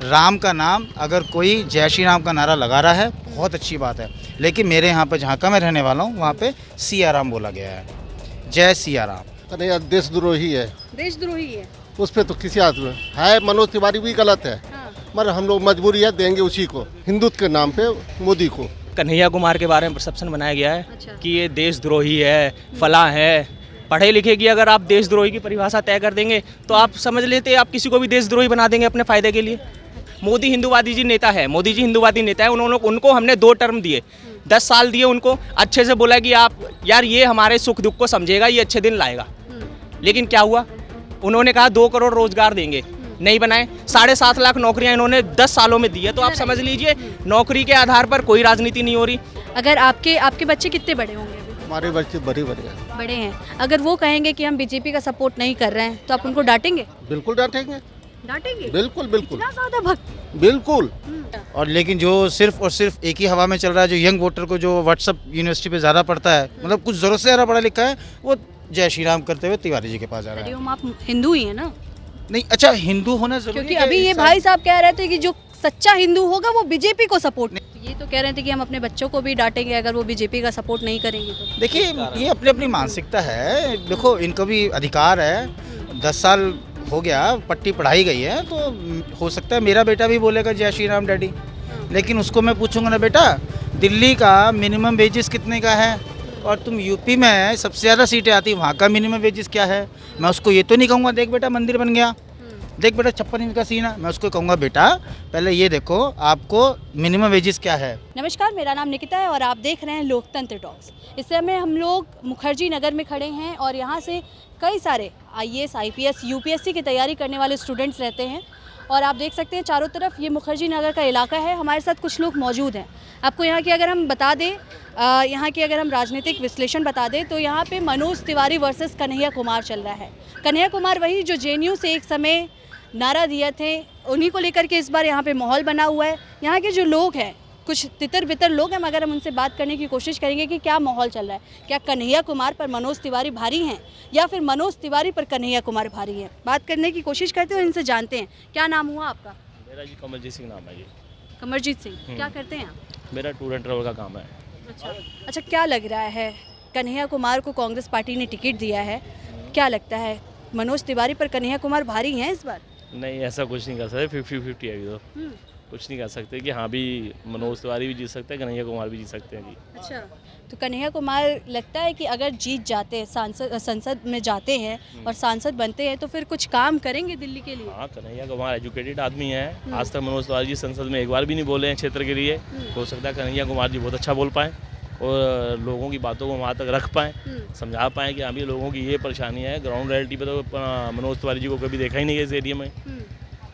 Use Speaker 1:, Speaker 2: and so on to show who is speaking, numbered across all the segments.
Speaker 1: राम का नाम अगर कोई जय श्री राम का नारा लगा रहा है बहुत अच्छी बात है, लेकिन मेरे यहाँ पे जहाँ का मैं रहने वाला हूँ वहाँ पे सिया राम बोला गया है, जय सिया राम।
Speaker 2: कन्हैया देशद्रोही है,
Speaker 3: देशद्रोही है।
Speaker 2: उस पर तो किसी आदमी है। मनोज तिवारी भी गलत है,
Speaker 3: हाँ।
Speaker 2: मगर हम लोग मजबूरी है, देंगे उसी को, हिंदुत्व के नाम पे मोदी को।
Speaker 4: कन्हैया कुमार के बारे में परसेप्शन बनाया गया है
Speaker 3: अच्छा।
Speaker 4: कि ये देशद्रोही है, फला है। पढ़े लिखे की अगर आप देशद्रोही की परिभाषा तय कर देंगे तो आप समझ लेते आप किसी को भी देशद्रोही बना देंगे अपने फायदे के लिए। मोदी हिंदूवादी जी नेता है, मोदी जी हिंदूवादी नेता है। उनको हमने 2 टर्म दिए, 10 साल दिए उनको, अच्छे से बोला कि आप यार ये हमारे सुख दुख को समझेगा, ये अच्छे दिन लाएगा। लेकिन क्या हुआ, उन्होंने कहा 2 करोड़ रोजगार देंगे, नहीं बनाए। 7.5 लाख नौकरियां इन्होंने 10 सालों में दी है। तो आप समझ लीजिए नौकरी के आधार पर कोई राजनीति नहीं हो रही।
Speaker 3: अगर आपके बच्चे कितने बड़े होंगे अभी?
Speaker 2: हमारे बच्चे बड़े बड़े हैं।
Speaker 3: बड़े हैं। अगर वो कहेंगे कि हम बीजेपी का सपोर्ट नहीं कर रहे हैं तो आप उनको डांटेंगे?
Speaker 2: बिल्कुल डांटेंगे,
Speaker 3: डांटेंगे?
Speaker 2: बिल्कुल बिल्कुल
Speaker 3: इतना ज्यादा भक्त?
Speaker 2: बिल्कुल।
Speaker 1: और लेकिन जो सिर्फ और सिर्फ एक ही हवा में चल रहा है, जो यंग वोटर को जो व्हाट्सअप यूनिवर्सिटी पे ज़्यादा पढ़ता है, मतलब कुछ ज़रूरत से ज़्यादा पढ़ा लिखा है, वो जय श्री राम करते हुए तिवारी जी के पास जा रहा है।
Speaker 3: हरिओम, आप हिंदू ही है ना?
Speaker 1: नहीं, अच्छा हिंदू होना जरूरी
Speaker 3: क्योंकि
Speaker 1: है
Speaker 3: अभी ये भाई साहब कह रहे थे कि जो सच्चा हिंदू होगा वो बीजेपी को सपोर्ट नहीं। ये तो कह रहे थे कि हम अपने बच्चों को भी डांटेंगे अगर वो बीजेपी का सपोर्ट नहीं करेंगे तो।
Speaker 1: देखिए ये अपनी अपनी मानसिकता है, देखो इनको भी अधिकार है। 10 साल हो गया, पट्टी पढ़ाई गई है, तो हो सकता है मेरा बेटा भी बोलेगा जय श्री राम डैडी, लेकिन उसको मैं पूछूंगा ना, बेटा दिल्ली का मिनिमम वेजेस कितने का है और तुम यूपी में सबसे ज़्यादा सीटें आती है, वहाँ का मिनिमम वेजेस क्या है? मैं उसको ये तो नहीं कहूँगा देख बेटा मंदिर बन गया, देख बेटा 56 इंच का सीन है। मैं उसको कहूँगा बेटा पहले ये देखो आपको मिनिमम वेजेस क्या है।
Speaker 3: नमस्कार, मेरा नाम निकिता है और आप देख रहे हैं लोकतंत्र टॉक्स। इस समय हम लोग मुखर्जी नगर में खड़े हैं और यहाँ से कई सारे IAS, IPS, UPSC की तैयारी करने वाले स्टूडेंट्स रहते हैं और आप देख सकते हैं चारों तरफ ये मुखर्जी नगर का इलाका है। हमारे साथ कुछ लोग मौजूद हैं। आपको यहाँ की अगर हम बता दें, यहाँ की अगर हम राजनीतिक विश्लेषण बता दें तो यहाँ पे मनोज तिवारी वर्सेस कन्हैया कुमार चल रहा है। कन्हैया कुमार वही जो JNU से एक समय नारा दिए थे, उन्हीं को लेकर के इस बार यहाँ पे माहौल बना हुआ है। यहाँ के जो लोग हैं, कुछ तितर बितर लोग हैं, मगर हम उनसे बात करने की कोशिश करेंगे कि क्या माहौल चल रहा है। क्या कन्हैया कुमार पर मनोज तिवारी भारी हैं या फिर मनोज तिवारी पर कन्हैया कुमार भारी हैं? बात करने की कोशिश करते हैं और इनसे जानते हैं। क्या नाम हुआ आपका?
Speaker 4: मेरा जी कमलजीत सिंह नाम है जी।
Speaker 3: कमरजीत सिंह, क्या करते हैं आप?
Speaker 4: मेरा टूर एंड ट्रैवल का काम है।
Speaker 3: अच्छा, क्या लग रहा है, कन्हैया कुमार को कांग्रेस पार्टी ने टिकट दिया है, क्या लगता है मनोज तिवारी पर कन्हैया कुमार भारी हैं इस बार?
Speaker 4: नहीं, ऐसा कुछ नहीं कर सकते, 50-50 है अभी तो। कुछ नहीं कर सकते कि हाँ भी मनोज तिवारी भी जीत सकते हैं, कन्हैया कुमार भी जीत सकते हैं जी।
Speaker 3: अच्छा, तो कन्हैया कुमार लगता है कि अगर जीत जाते हैं, संसद में जाते हैं और सांसद बनते हैं तो फिर कुछ काम करेंगे दिल्ली के लिए?
Speaker 4: हाँ, कन्हैया कुमार एजुकेटेड आदमी है। आज तक मनोज तिवारी जी संसद में एक बार भी नहीं बोले हैं क्षेत्र के लिए। हो सकता है कन्हैया कुमार जी बहुत अच्छा बोल पाएँ और लोगों की बातों को वहाँ तक रख पाएँ, समझा पाएँ कि अभी लोगों की ये परेशानी है। ग्राउंड रियलिटी पे तो मनोज तिवारी जी को कभी देखा ही नहीं है इस एरिया में।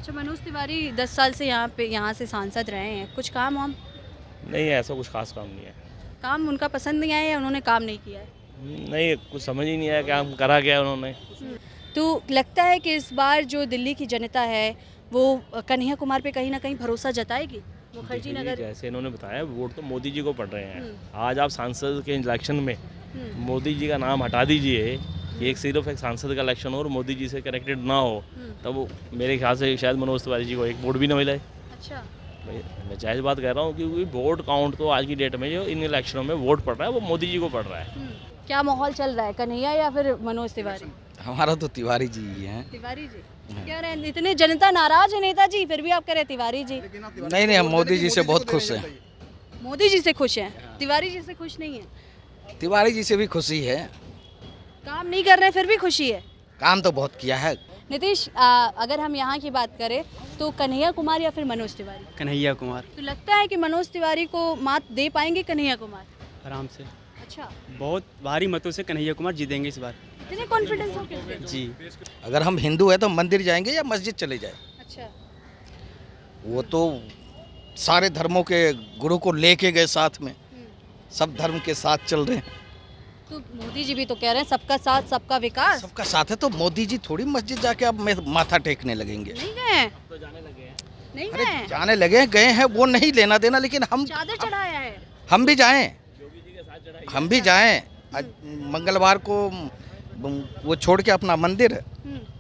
Speaker 3: अच्छा, मनोज तिवारी 10 साल से यहाँ से सांसद रहे हैं, कुछ काम हम?
Speaker 4: नहीं, ऐसा कुछ खास काम नहीं है।
Speaker 3: काम उनका पसंद नहीं आया या उन्होंने काम नहीं किया है?
Speaker 4: नहीं, कुछ समझ ही नहीं आया क्या करा क्या उन्होंने।
Speaker 3: तो लगता है कि इस बार जो दिल्ली की जनता है वो कन्हैया कुमार पे कहीं ना कहीं भरोसा जताएगी? मुखर्जी नगर
Speaker 4: जैसे इन्होंने बताया, वोट तो मोदी जी को पड़ रहे हैं। आज आप सांसद के इलेक्शन में मोदी जी का नाम हटा दीजिए, एक सिर्फ एक सांसद का इलेक्शन हो और मोदी जी से कनेक्टेड ना हो, तब मेरे ख्याल से शायद मनोज तिवारी जी को एक वोट भी ना मिले।
Speaker 3: अच्छा,
Speaker 4: मैं जायज़ बात कह रहा हूँ क्योंकि वोट काउंट तो आज की डेट में जो इन इलेक्शनों में वोट पड़ रहा है वो मोदी जी को पड़ रहा है।
Speaker 3: क्या माहौल चल रहा है, कन्हैया या फिर मनोज तिवारी?
Speaker 5: हमारा तो तिवारी जी ही हैं।
Speaker 3: तिवारी जी क्या रहे, इतने जनता नाराज है नेताजी, फिर भी आप कह रहे तिवारी जी?
Speaker 5: नहीं, हम मोदी जी से बहुत खुश हैं।
Speaker 3: मोदी जी से खुश हैं, तिवारी जी से खुश नहीं है?
Speaker 5: तिवारी जी से भी खुशी है,
Speaker 3: काम नहीं कर रहे हैं फिर भी खुशी है?
Speaker 5: काम तो बहुत किया है।
Speaker 3: नीतीश, अगर हम यहाँ की बात करें तो कन्हैया कुमार या फिर मनोज तिवारी?
Speaker 6: कन्हैया कुमार
Speaker 3: तो लगता है कि मनोज तिवारी को मात दे पाएंगे कन्हैया कुमार?
Speaker 6: आराम से,
Speaker 3: अच्छा,
Speaker 6: बहुत भारी मतों से कन्हैया कुमार जीतेंगे इस बार
Speaker 3: इतने कॉन्फिडेंस हो किस पे?
Speaker 6: जी।
Speaker 5: अगर हम हिंदू हैं तो मंदिर जाएंगे या मस्जिद चले जाए,
Speaker 3: अच्छा,
Speaker 5: वो तो सारे धर्मों के गुरु को लेके गए साथ में, सब धर्म के साथ चल रहे हैं।
Speaker 3: तो मोदी जी भी तो कह रहे हैं सबका साथ सबका विकास।
Speaker 5: सबका साथ है तो मोदी जी थोड़ी मस्जिद जाके अब माथा टेकने लगेंगे।
Speaker 3: नहीं गए हैं? नहीं
Speaker 5: अरे
Speaker 3: गए हैं?
Speaker 5: जाने लगे गए हैं, वो नहीं लेना देना, लेकिन हम
Speaker 3: चादर चढ़ाया है।
Speaker 5: हम भी जाएं, हम भी जाएं। आज मंगलवार को वो छोड़ के अपना मंदिर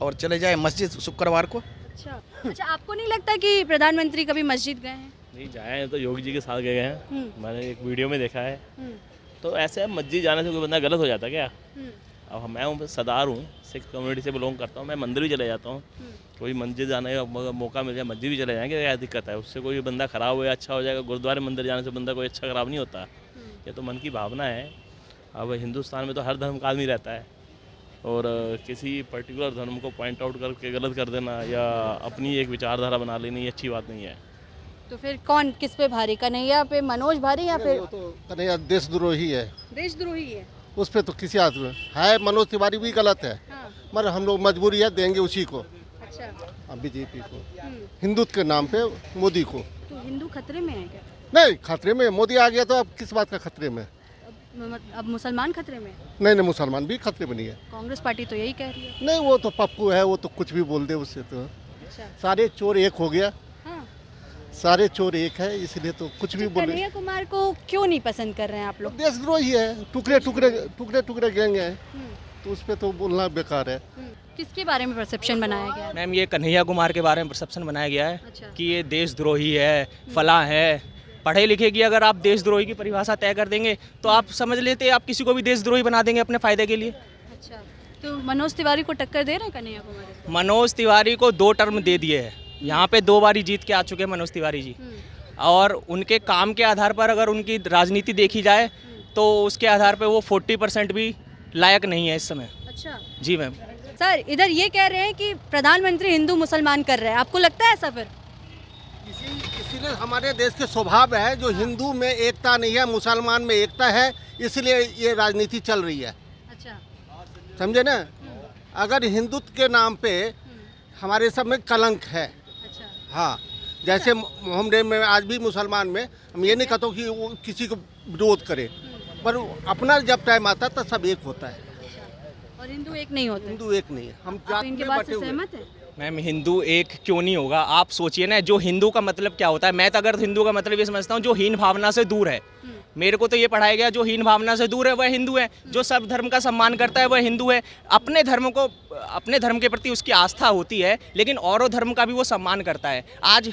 Speaker 5: और चले जाए मस्जिद शुक्रवार को।
Speaker 3: अच्छा अच्छा, आपको नहीं लगता कि प्रधानमंत्री कभी मस्जिद गए हैं?
Speaker 7: नहीं जाए हैं तो योगी जी के साथ गए हैं।
Speaker 3: हम्म,
Speaker 7: मैंने एक वीडियो में देखा है।
Speaker 3: हम्म,
Speaker 7: तो ऐसे मस्जिद जाने से कोई बंदा गलत हो जाता है क्या?
Speaker 3: हम्म,
Speaker 7: अब मैं हूँ सरदार हूँ, सिख कम्युनिटी से बिलोंग करता हूँ, मैं मंदिर भी चले जाता हूँ।
Speaker 3: हम्म।
Speaker 7: कोई मस्जिद जाने का मौका मिल जाए मस्जिद भी चले जाएंगे, क्या दिक्कत है? उससे कोई बंदा खराब हो या अच्छा हो जाएगा। गुरुद्वारे मंदिर जाने से बंदा कोई अच्छा खराब नहीं होता। ये तो मन की भावना है। अब हिंदुस्तान में तो हर धर्म का आदमी रहता है, और किसी पर्टिकुलर धर्म को पॉइंट आउट करके गलत कर देना या अपनी एक विचारधारा बना लेनी, ये अच्छी बात नहीं है।
Speaker 3: तो फिर कौन किस पे भारी, कन्हैया पे, मनोज भारी, या फिर
Speaker 2: वो तो कन्हैया देशद्रोही है,
Speaker 3: देशद्रोही है?
Speaker 2: उस पर तो किसी आदमी है। मनोज तिवारी भी गलत है,
Speaker 3: हाँ,
Speaker 2: मगर हम लोग मजबूरी है, देंगे उसी को,
Speaker 3: अच्छा।
Speaker 2: बीजेपी को,
Speaker 3: हम्म,
Speaker 2: हिंदुत्व के नाम पे मोदी को।
Speaker 3: तो हिंदू खतरे में है क्या?
Speaker 2: नहीं खतरे में, मोदी आ गया तो अब किस बात का खतरे में?
Speaker 3: अब मुसलमान खतरे में?
Speaker 2: नहीं नहीं, मुसलमान भी खतरे में नहीं है।
Speaker 3: कांग्रेस पार्टी तो यही कह रही है।
Speaker 2: नहीं वो तो पप्पू है, वो तो कुछ भी बोल दे उससे तो।
Speaker 3: अच्छा,
Speaker 2: सारे चोर एक हो गया,
Speaker 3: हाँ।
Speaker 2: सारे चोर एक है, इसलिए तो कुछ भी बोले।
Speaker 3: कन्हैया कुमार को क्यों नहीं पसंद कर रहे हैं आप लोग?
Speaker 2: देशद्रोही है, टुकड़े टुकड़े टुकड़े टुकड़े गैंग है,
Speaker 3: हम्म,
Speaker 2: तो उस पर तो बोलना बेकार है।
Speaker 3: किसके बारे में परसेप्शन बनाया गया है?
Speaker 4: मैम ये कन्हैया कुमार के बारे में परसेप्शन बनाया गया है
Speaker 3: अच्छा।
Speaker 4: कि ये देशद्रोही है, फला है। पढ़े लिखे की अगर आप देशद्रोही की परिभाषा तय कर देंगे तो आप समझ लेते आप किसी को भी देशद्रोही बना देंगे अपने फायदे के लिए।
Speaker 3: अच्छा, तो मनोज तिवारी को टक्कर दे रहे हैं कन्हैया कुमार?
Speaker 4: मनोज तिवारी को 2 टर्म दे दिए हैं, यहाँ पे 2 बारी जीत के आ चुके हैं मनोज तिवारी जी, और उनके काम के आधार पर अगर उनकी राजनीति देखी जाए तो उसके आधार पर वो 40% भी लायक नहीं है इस समय।
Speaker 3: अच्छा
Speaker 4: जी मैम।
Speaker 3: सर, इधर ये कह रहे हैं कि प्रधानमंत्री हिंदू मुसलमान कर रहे हैं, आपको लगता है ऐसा? फिर
Speaker 2: इसीलिए हमारे देश के स्वभाव है, जो हिंदू में एकता नहीं है, मुसलमान में एकता है, इसलिए ये राजनीति चल रही है।
Speaker 3: अच्छा,
Speaker 2: समझे ना? अगर हिंदुत्व के नाम पे हमारे सब में कलंक है।
Speaker 3: अच्छा,
Speaker 2: हाँ, जैसे मोहम्मद में आज भी मुसलमान में हम ये नहीं कहते कि वो किसी को विरोध करे, पर अपना जब टाइम आता है तो सब एक होता है।
Speaker 3: और हिंदू एक नहीं होते?
Speaker 2: हिंदू एक नहीं है, हम
Speaker 3: आप
Speaker 2: जात
Speaker 3: इनके
Speaker 2: में
Speaker 3: बात
Speaker 2: बटे
Speaker 3: से
Speaker 2: हुए हैं।
Speaker 3: सहमत है?
Speaker 4: मैम हिंदू एक क्यों नहीं होगा? आप सोचिए ना, जो हिंदू का मतलब क्या होता है। मैं तो अगर हिंदू का मतलब ये समझता हूँ जो हीन भावना से दूर है। मेरे को तो ये पढ़ाया गया जो हीन भावना से दूर है वह हिंदू है, जो सब धर्म का सम्मान करता है वह हिंदू है। अपने धर्म के प्रति उसकी आस्था होती है, लेकिन औरों धर्म का भी वो सम्मान करता है। आज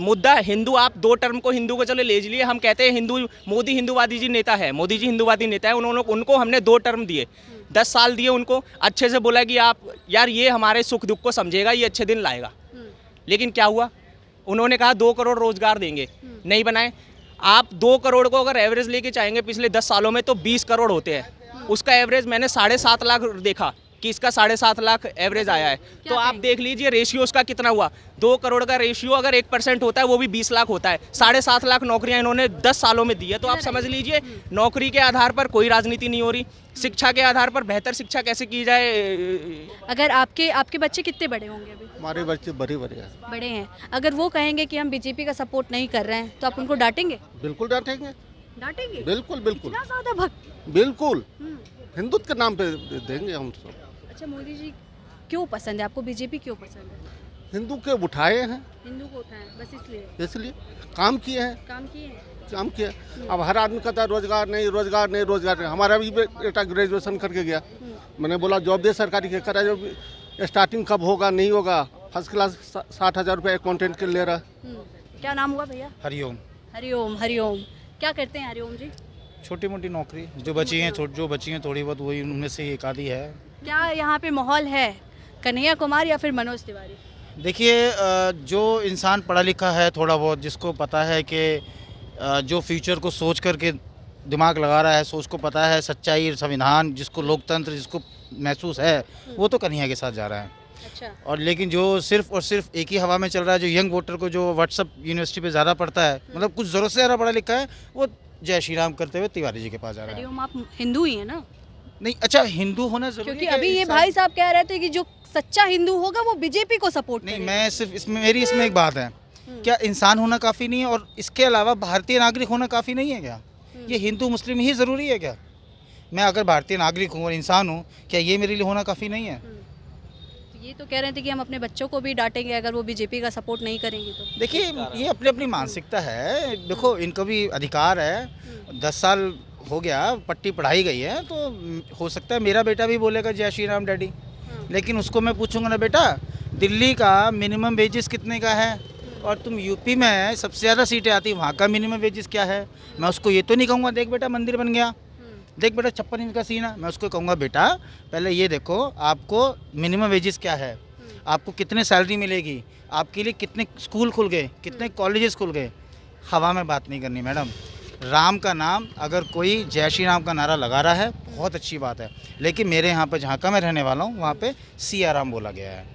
Speaker 4: मुद्दा हिंदू, आप 2 टर्म को हिंदू को चले ले लिए, हम कहते हैं हिंदू, मोदी हिंदूवादी जी नेता है, मोदी जी हिंदूवादी नेता है। उनको हमने 2 टर्म दिए, 10 साल दिए उनको, अच्छे से बोला कि आप यार ये हमारे सुख दुख को समझेगा, ये अच्छे दिन लाएगा। लेकिन क्या हुआ? उन्होंने कहा 2 करोड़ रोजगार देंगे, नहीं बनाए। आप 2 करोड़ को अगर एवरेज लेके चाहेंगे पिछले 10 सालों में तो 20 करोड़ होते हैं। उसका एवरेज मैंने 7.5 लाख देखा कि इसका 7.5 लाख एवरेज आया है। तो आप देख लीजिए रेशियो उसका कितना हुआ। 2 करोड़ का रेशियो अगर 1% होता है वो भी 20 लाख होता है। 7.5 लाख नौकरियां इन्होंने 10 सालों में दी है। तो आप समझ लीजिए नौकरी के आधार पर कोई राजनीति नहीं हो रही, शिक्षा के आधार पर बेहतर शिक्षा कैसे की जाए।
Speaker 3: अगर आपके बच्चे कितने बड़े होंगे अभी?
Speaker 2: हमारे बच्चे बड़े बड़े हैं।
Speaker 3: बड़े हैं। अगर वो कहेंगे कि हम बीजेपी का सपोर्ट नहीं कर रहे हैं तो आप उनको डांटेंगे?
Speaker 2: बिल्कुल डांटेंगे,
Speaker 3: डांटेंगे?
Speaker 2: बिल्कुल बिल्कुल
Speaker 3: इतना ज्यादा भक्त?
Speaker 2: बिल्कुल, हिंदुत्व के नाम पे देंगे हम सब।
Speaker 3: अच्छा, मोदी जी क्यों पसंद है आपको? बीजेपी क्यों पसंद है?
Speaker 2: हिंदू के उठाए हैं,
Speaker 3: हिंदू को उठाएं बस इसलिए?
Speaker 2: इसलिए काम किए हैं,
Speaker 3: काम किए हैं?
Speaker 2: काम किया। अब हर आदमी कहता है रोजगार नहीं, रोजगार नहीं, रोजगार नहीं। हमारा भी बेटा ग्रेजुएशन करके गया, मैंने बोला जॉब दे सरकारी के, करा जॉब स्टार्टिंग कब होगा, नहीं होगा। फर्स्ट क्लास 60,000 रुपये अकाउंटेंट के ले रहा।
Speaker 3: क्या नाम हुआ भैया?
Speaker 1: हरिओम।
Speaker 3: हरिओम। हरिओम, क्या करते हैं हरिओम जी?
Speaker 1: छोटी मोटी नौकरी जो बची हैं थोड़ी बहुत, वही उनमें से एक आधी है।
Speaker 3: क्या यहाँ पे माहौल है कन्हैया कुमार या फिर मनोज तिवारी?
Speaker 1: देखिए जो इंसान पढ़ा लिखा है थोड़ा बहुत, जिसको पता है कि जो फ्यूचर को सोच करके दिमाग लगा रहा है, सोच को पता है सच्चाई, संविधान, जिसको लोकतंत्र जिसको महसूस है, वो तो कन्हैया के साथ जा रहा है।
Speaker 3: अच्छा।
Speaker 1: और लेकिन जो सिर्फ और सिर्फ एक ही हवा में चल रहा है, जो यंग वोटर को जो व्हाट्सअप यूनिवर्सिटी पे ज़्यादा पढ़ता है, मतलब कुछ ज़रूरत से ज़्यादा पढ़ा लिखा है, वो जय श्री राम करते हुए तिवारी जी के पास जा रहा है।
Speaker 3: हरिओम, आप हिंदू ही है ना?
Speaker 1: नहीं, अच्छा हिंदू होना जरूरी
Speaker 3: क्योंकि
Speaker 1: है
Speaker 3: अभी ये
Speaker 1: इंसान-
Speaker 3: भाई साहब कह रहे थे कि जो सच्चा हिंदू होगा वो बीजेपी को सपोर्ट
Speaker 1: नहीं,
Speaker 3: करेगा।
Speaker 1: मैं सिर्फ इसमें एक बात है, क्या इंसान होना काफ़ी नहीं है? और इसके अलावा भारतीय नागरिक होना काफ़ी नहीं है क्या? ये हिंदू मुस्लिम ही ज़रूरी है क्या? मैं अगर भारतीय नागरिक हूँ और इंसान हूँ, क्या ये मेरे लिए होना काफ़ी नहीं है?
Speaker 3: तो ये तो कह रहे थे कि हम अपने बच्चों को भी डांटेंगे अगर वो बीजेपी का सपोर्ट नहीं करेंगे तो।
Speaker 1: देखिए ये अपनी अपनी मानसिकता है। देखो इनका भी अधिकार है, 10 साल हो गया, पट्टी पढ़ाई गई है, तो हो सकता है मेरा बेटा भी बोलेगा जय श्री राम डैडी। लेकिन उसको मैं पूछूंगा ना, बेटा दिल्ली का मिनिमम वेजेस कितने का है और तुम यूपी में सबसे ज़्यादा सीटें आती वहाँ का मिनिमम वेजेस क्या है। मैं उसको ये तो नहीं कहूँगा देख बेटा मंदिर बन गया, देख बेटा 56 इंच का सीना। मैं उसको कहूँगा बेटा पहले ये देखो आपको मिनिमम वेजेस क्या है, आपको कितने सैलरी मिलेगी, आपके लिए कितने स्कूल खुल गए, कितने कॉलेजेस खुल गए। हवा में बात नहीं करनी मैडम। राम का नाम अगर कोई जय श्री राम का नारा लगा रहा है बहुत अच्छी बात है, लेकिन मेरे यहाँ पर जहाँ का मैं रहने वाला हूँ वहाँ पे सिया राम बोला गया है,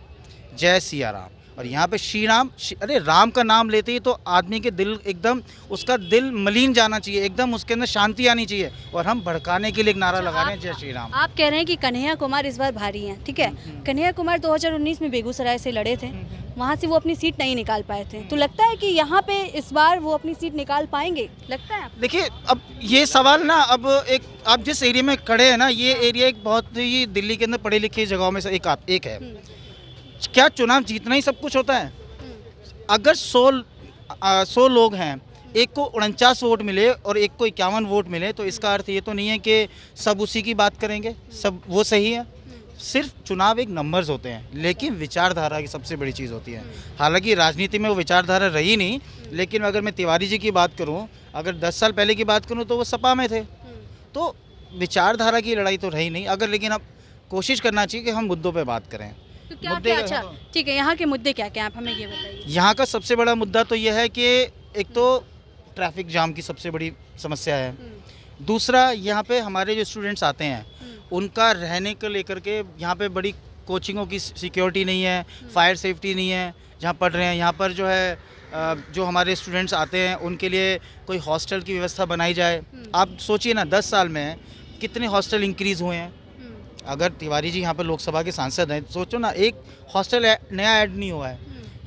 Speaker 1: जय सिया राम। और यहाँ पे श्री राम, अरे राम का नाम लेते ही तो आदमी के दिल एकदम उसका दिल मलिन जाना चाहिए, एकदम उसके अंदर शांति आनी चाहिए। और हम भड़काने के लिए एक नारा लगा रहे हैं जय श्री राम।
Speaker 3: आप कह रहे हैं कि कन्हैया कुमार इस बार भारी हैं, ठीक है। कन्हैया कुमार 2019 में बेगूसराय से लड़े थे, वहाँ से वो अपनी सीट नहीं निकाल पाए थे, तो लगता है कि यहाँ पे इस बार वो अपनी सीट निकाल पाएंगे, लगता है आपको?
Speaker 1: देखिए अब ये सवाल ना, अब एक आप जिस एरिया में खड़े हैं ना, ये एरिया एक बहुत ही दिल्ली के अंदर पढ़े लिखे जगहों में से एक है। क्या चुनाव जीतना ही सब कुछ होता है? अगर 100 लोग हैं, एक को 49 वोट मिले और एक को 51 वोट मिले, तो इसका अर्थ ये तो नहीं है कि सब उसी की बात करेंगे, सब वो सही है। सिर्फ चुनाव एक नंबर्स होते हैं, लेकिन विचारधारा की सबसे बड़ी चीज़ होती है। हालांकि राजनीति में वो विचारधारा रही नहीं, लेकिन अगर मैं तिवारी जी की बात करूं, अगर 10 साल पहले की बात करूं तो वो सपा में थे, तो विचारधारा की लड़ाई तो रही नहीं। अगर लेकिन अब कोशिश करना चाहिए कि हम मुद्दों पे बात करें।
Speaker 3: तो क्या
Speaker 1: मुद्दे
Speaker 3: क्या अच्छा ठीक है, यहाँ के मुद्दे क्या क्या आप हमें ये बताइए।
Speaker 1: यहाँ का सबसे बड़ा मुद्दा तो यह है कि एक तो ट्रैफिक जाम की सबसे बड़ी समस्या है। दूसरा, यहाँ पे हमारे जो स्टूडेंट्स आते हैं उनका रहने को लेकर के यहाँ पे बड़ी कोचिंगों की सिक्योरिटी नहीं है, फायर सेफ्टी नहीं है जहाँ पढ़ रहे हैं। यहाँ पर जो है जो हमारे स्टूडेंट्स आते हैं उनके लिए कोई हॉस्टल की व्यवस्था बनाई जाए। आप सोचिए ना 10 साल में कितने हॉस्टल इंक्रीज़ हुए हैं। अगर तिवारी जी यहाँ पर लोकसभा के सांसद हैं, सोचो ना एक हॉस्टल नया ऐड नहीं हुआ है।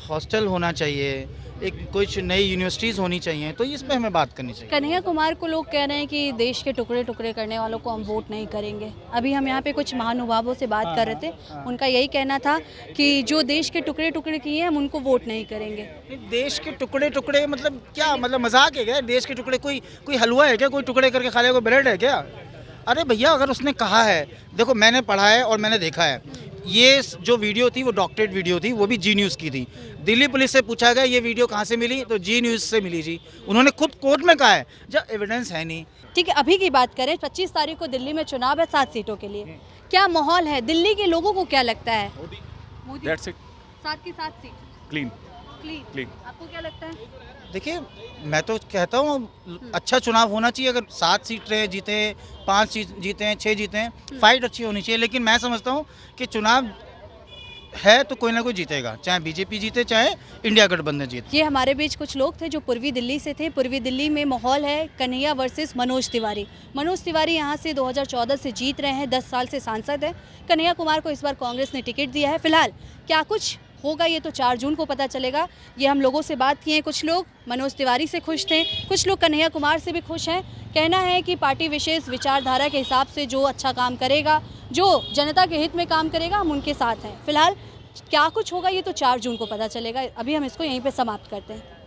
Speaker 1: हॉस्टल होना चाहिए, एक कुछ नई यूनिवर्सिटीज़ होनी चाहिए, तो इस पर हमें बात करनी चाहिए।
Speaker 3: कन्हैया कुमार को लोग कह रहे हैं कि देश के टुकड़े टुकड़े करने वालों को हम वोट नहीं करेंगे। अभी हम यहाँ पे कुछ महानुभावों से बात कर रहे थे, उनका यही कहना था कि जो देश के टुकड़े टुकड़े किए हैं हम उनको वोट नहीं करेंगे।
Speaker 1: देश के टुकड़े टुकड़े मतलब क्या, मतलब मजाक है क्या? देश के टुकड़े कोई हलवा है क्या? कोई टुकड़े करके खा लेगा? कोई ब्रेड है क्या? अरे भैया अगर उसने कहा है, देखो मैंने पढ़ा है और मैंने देखा है, ये जो वीडियो थी वो डॉक्टरेट वीडियो थी, वो भी जी न्यूज़ की थी। दिल्ली पुलिस से पूछा गया ये वीडियो कहाँ से मिली, तो जी न्यूज़ से मिली जी। उन्होंने खुद कोर्ट में कहा है, जब एविडेंस है नहीं।
Speaker 3: ठीक है, अभी की बात करें, 25 तारीख को दिल्ली में चुनाव है 7 सीटों के लिए, क्या माहौल है? दिल्ली के लोगों को क्या लगता है? Modi
Speaker 6: That's it.
Speaker 3: 7 की 7 सीट
Speaker 6: Clean.
Speaker 3: क्लीन। आपको क्या लगता है?
Speaker 1: देखिए मैं तो कहता हूँ अच्छा चुनाव होना चाहिए। अगर 7 सीट रहे जीते, 5 जीते हैं, 6 जीते हैं, फाइट अच्छी होनी चाहिए। लेकिन मैं समझता हूँ कि चुनाव है तो कोई ना कोई जीतेगा, चाहे बीजेपी जीते चाहे इंडिया गठबंधन जीते।
Speaker 3: ये हमारे बीच कुछ लोग थे जो पूर्वी दिल्ली से थे। पूर्वी दिल्ली में माहौल है कन्हैया वर्सेस मनोज तिवारी। मनोज तिवारी यहाँ से 2014 से जीत रहे हैं, 10 साल से सांसद है। कन्हैया कुमार को इस बार कांग्रेस ने टिकट दिया है। फिलहाल क्या कुछ होगा ये तो 4 जून को पता चलेगा। ये हम लोगों से बात किए, कुछ लोग मनोज तिवारी से खुश थे, कुछ लोग कन्हैया कुमार से भी खुश हैं। कहना है कि पार्टी विशेष विचारधारा के हिसाब से जो अच्छा काम करेगा, जो जनता के हित में काम करेगा, हम उनके साथ हैं। फिलहाल क्या कुछ होगा ये तो 4 जून को पता चलेगा। अभी हम इसको यहीं पे समाप्त करते हैं।